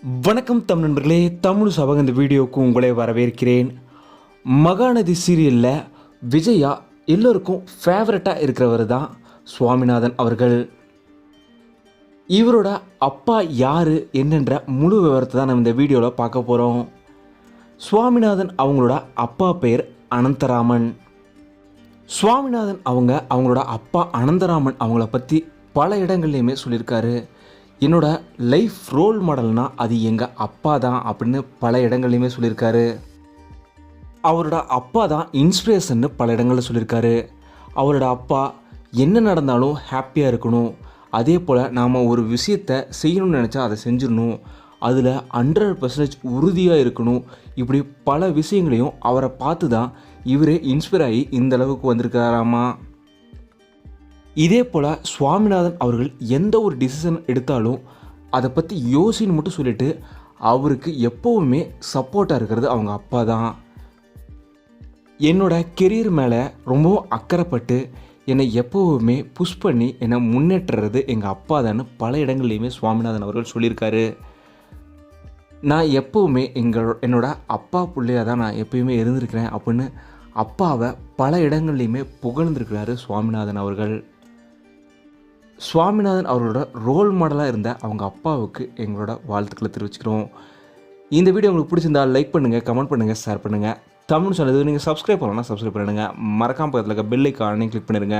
வணக்கம் தமிழ் நண்பர்களே, தமிழ் சபக இந்த வீடியோவுக்கு உங்களை வரவேற்கிறேன். மகாநதி சீரியலில் விஜயா எல்லோருக்கும் ஃபேவரட்டாக இருக்கிறவர் தான் சுவாமிநாதன் அவர்கள். இவரோட அப்பா யார் என்னென்ற முழு விவரத்தை தான் நம்ம இந்த வீடியோவில் பார்க்க போகிறோம். சுவாமிநாதன் அவங்களோட அப்பா பெயர் அனந்தராமன். சுவாமிநாதன் அவங்களோட அப்பா அனந்தராமன் அவங்கள பற்றி பல இடங்கள்லையுமே சொல்லியிருக்காரு. என்னோட லைஃப் ரோல் மாடல்னால் அது எங்கள் அப்பா தான் அப்படின்னு பல இடங்கள்லையுமே சொல்லியிருக்காரு. அவரோட அப்பா தான் இன்ஸ்பிரேஷன்னு பல இடங்களில் சொல்லியிருக்காரு. அவரோட அப்பா என்ன நடந்தாலும் ஹாப்பியாக இருக்கணும், அதே போல் நாம் ஒரு விஷயத்தை செய்யணும்னு நினச்சா அதை செஞ்சிடணும், அதில் 100% உறுதியாக இருக்கணும், இப்படி பல விஷயங்களையும் அவரை பார்த்து தான் இவரே இன்ஸ்பயர் ஆகி இந்த அளவுக்கு வந்திருக்காராமா. இதே போல் சுவாமிநாதன் அவர்கள் எந்த ஒரு டிசிஷன் எடுத்தாலும் அதை பற்றி யோசின்னு மட்டும் சொல்லிவிட்டு அவருக்கு எப்போவுமே சப்போர்ட்டாக இருக்கிறது அவங்க அப்பா தான். என்னோட கெரியர் மேலே ரொம்பவும் அக்கறைப்பட்டு என்னை எப்போவுமே புஷ் பண்ணி என்னை முன்னேற்றுறது எங்கள் அப்பா தான்னு பல இடங்கள்லையுமே சுவாமிநாதன் அவர்கள் சொல்லியிருக்காரு. நான் எப்போவுமே என்னோட அப்பா பிள்ளையாக தான் நான் எப்போயுமே இருந்திருக்கிறேன் அப்படின்னு அப்பாவை பல இடங்கள்லையுமே புகழ்ந்திருக்கிறாரு சுவாமிநாதன் அவர்கள். சுவாமிநாதன் அவர்களோட ரோல் மாடலாக இருந்த அவங்க அப்பாவுக்கு எங்களோட வாழ்த்துக்களை தெரிவிச்சுக்கிறோம். இந்த வீடியோ உங்களுக்கு பிடிச்சிருந்தால் லைக் பண்ணுங்கள், கமெண்ட் பண்ணுங்கள், ஷேர் பண்ணுங்கள். தமிழ் சேனல் நீங்கள் சப்ஸ்கிரைப் பண்ணலன்னா சப்ஸ்கிரைப் பண்ணுங்கள். மறக்காம பக்கத்தில் இருக்க பெல் ஐக்கானையும் கிளிக் பண்ணிடுங்க.